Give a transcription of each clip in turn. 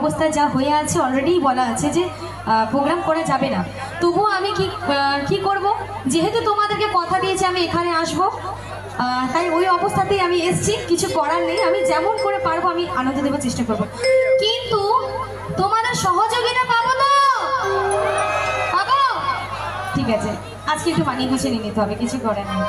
অবস্থা যা হয়ে আছে অলরেডি বলা আছে যে প্রোগ্রাম করা যাবে না। তবুও আমি কি করব, যেহেতু তোমাদেরকে কথা দিয়েছি আমি এখানে আসব, তাই ওই অবস্থাতেই আমি এসেছি। কিছু করার নেই, আমি যেমন করে পারবো আমি আনন্দ দেওয়ার চেষ্টা করব, কিন্তু তোমাদের সহযোগিতা পাবো তো? পাবো? ঠিক আছে, আজকে একটু মানিয়ে গুছিয়ে নিয়ে নিতে হবে, কিছু করার নেই।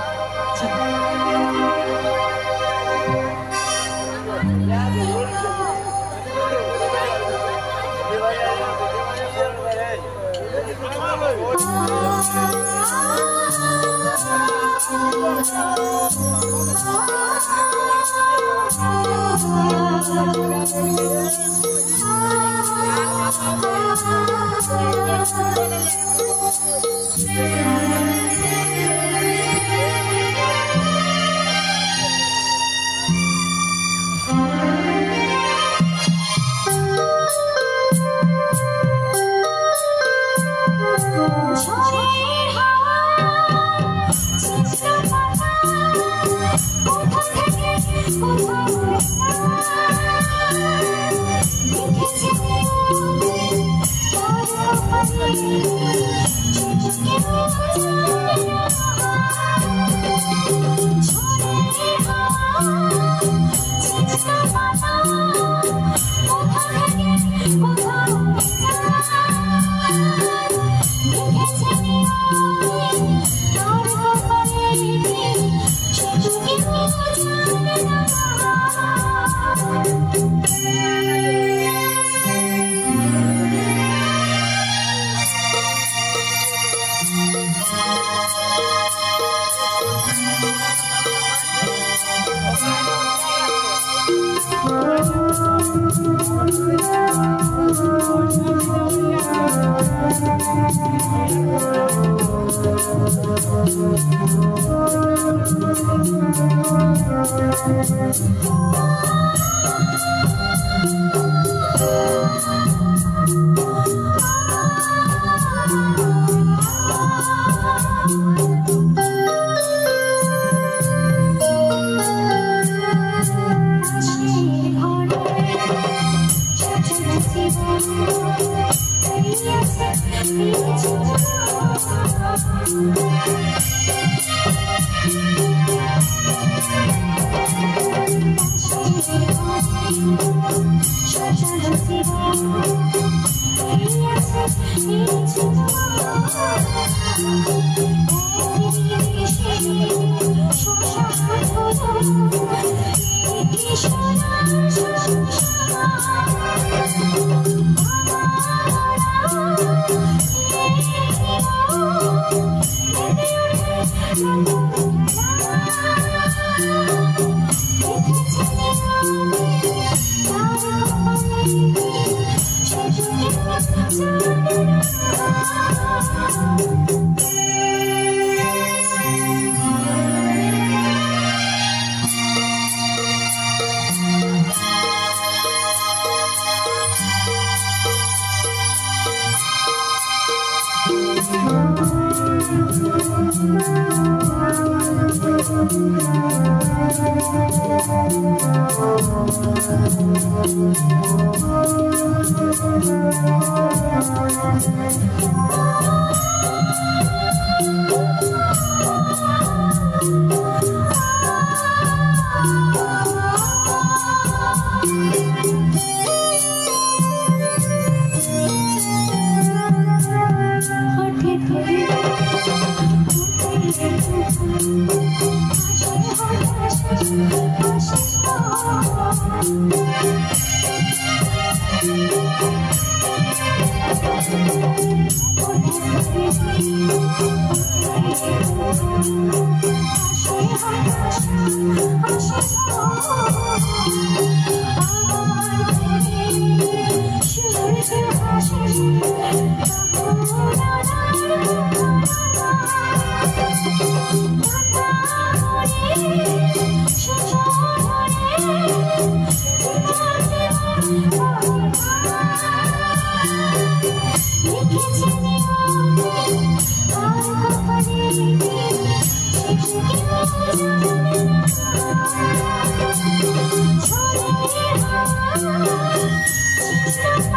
Stop.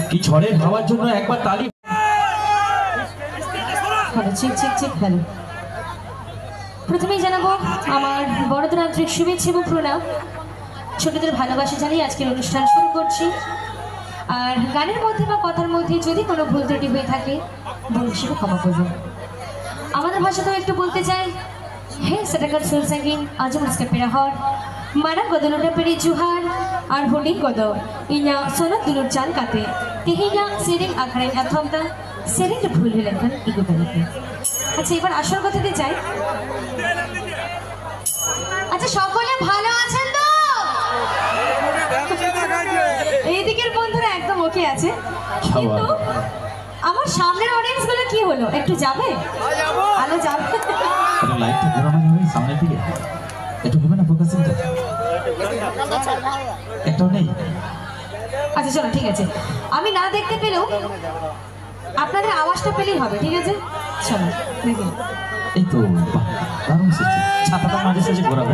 কি ঝড়ের হাওয়ার জন্য একবার তালি। হ্যালো, প্রথমেই জানাবো আমার বড়দের আন্তরিক শুভেচ্ছা এবং প্রণাম, ছোটদের ভালোবাসা জানিয়ে আজকের অনুষ্ঠান শুরু করছি। আর গানের মধ্যে বা কথার মধ্যে যদি কোনো ভুল ত্রুটি হয়ে থাকে ভুল হিসেবে ক্ষমা করবেন। আমাদের ভাষাতেও একটু বলতে চাই, হে সেটাকার সুর সাঙ্গিন আজম স্টেপেরা হর মারা গদলটা পেরি জুহার আর হোলি গদ ইনা সোনা দুলুর চাল কাতে তেহিনা সেরিং আখড়াই আথমতা সেরিং ভুল হলেন ইগো বেলাতে। আচ্ছা, এবার আসল কথাতে যাই। আচ্ছা, সকলে ভালো আছেন তো? এইদিকের বন্ধুরা একদম ওকে আছে, কিন্তু আমার সামনের অডিয়েন্স গুলো কি হলো? একটু যাবে? আলো যাবে? লাইটটা ঘোরানো যাবে সামনের দিকে, একটু হবে না ফোকাসিংটা? একটাও নেই। আচ্ছা চলো, ঠিক আছে, আমি না দেখতে পেলেও আপনাদের আওয়াজটা পেলেই হবে, ঠিক আছে? চলো দেখি। এই তো দারুণ সিস্টেম। ছাতাটা মাঝে সাঝে ঘোরাবে,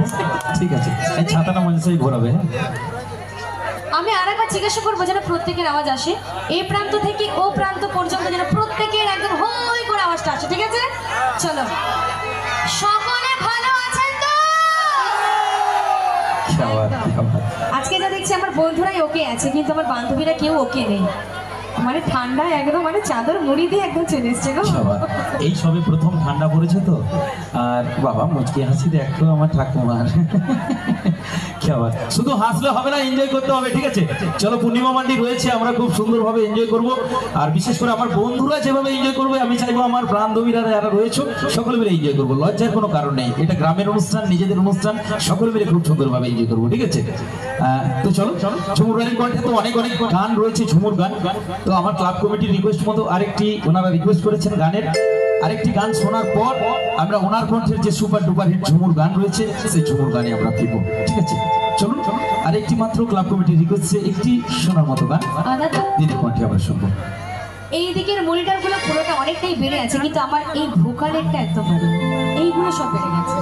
ঠিক আছে? এই ছাতাটা মাঝে সাঝে ঘোরাবে। আমি আরেকবার জিজ্ঞাসা করবো যেন প্রত্যেকের আওয়াজ আসে, এই প্রান্ত থেকে ও প্রান্ত পর্যন্ত যেন প্রত্যেকের একদম হই করে আওয়াজটা আসে, ঠিক আছে? চলো, সকলে ভালো আছেন তো? আজকে যা দেখছি আমার বন্ধুরাই ওকে আছে, কিন্তু আমার বান্ধবীরা কেউ ওকে নেই। মানে ঠান্ডা একদম, মানে চাদর মুড়ি দিয়ে একদম চলে এসছে গো। এই সবে প্রথম ঠান্ডা পড়েছে তো। আর বাবা মুচকি হাসি দেখো আমার ঠাকুমার। শুধু হাসলে হবে না, এনজয় করতে হবে, ঠিক আছে? চলো, পূর্ণিমা মান্ডি রয়েছে, আমরা খুব সুন্দরভাবে এনজয় করব। আর বিশেষ করে আমার বন্ধুরা যেভাবে এনজয় করবে, আমি চাইবো আমার বান্ধবীরা যারা রয়েছে সকলে মিলে এনজয় করবো। লজ্জার কোনো কারণ নেই, এটা গ্রামের অনুষ্ঠান, নিজেদের অনুষ্ঠান, সকলে মিলে খুব সুন্দরভাবে এনজয় করবো, ঠিক আছে? তো চলো, ঝুমুর গানের কণ্ঠে তো অনেক অনেক গান রয়েছে, ঝুমুর গান। তো আমার ক্লাব কমিটির রিকোয়েস্ট মতো আরেকটি, ওনারা রিকোয়েস্ট করেছেন গানের আরেকটি গান শোনার পর আমরা ওনার কণ্ঠের যে সুপার ডুপার হিট ঝুমুর গান রয়েছে সেই ঝুমুর গানে আমরা ফিরবো, ঠিক আছে? চলুন, আরেকটি মাত্র ক্লাব কমিটির রিকোয়েস্টে একটি শোনার মতো গান দিদির কণ্ঠে আমরা শুনবো। এই দিকের মনিটর গুলো পুরোটা অনেকটাই বেড়ে আছে, কিন্তু আমার এই ভোকালেরটা একদম ভালো, এইগুলো সব বেড়ে গেছে।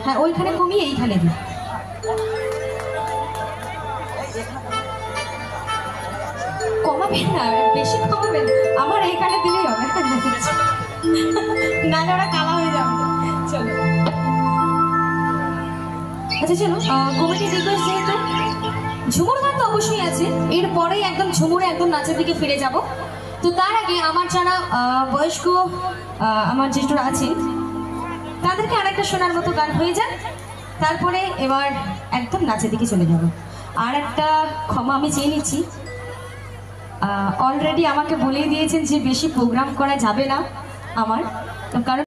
হ্যাঁ, ওইখানে কমিয়ে এইখানে দিই। কমাবেন না, বেশি কমাবেন, আমার এইখানে দিলেই হবে, নাহলে ওরা কালা হয়ে যাবে। চলো, আচ্ছা চলো, কমিটি রিকোয়েস্ট যেহেতু ঝুমুর গান তো অবশ্যই আছে, এরপরেই একদম ঝুমুরে একদম নাচের দিকে ফিরে যাব। তো তার আগে আমার যারা বয়স্ক আমার জ্যেষ্ঠরা আছে তাদেরকে আরেকটা শোনার মতো গান হয়ে যান, তারপরে এবার একদম নাচের দিকে চলে যাব। আর একটা ক্ষমা আমি চেয়ে নিচ্ছি, অলরেডি আমাকে বলেই দিয়েছেন যে বেশি প্রোগ্রাম করা যাবে না আমার, কারণ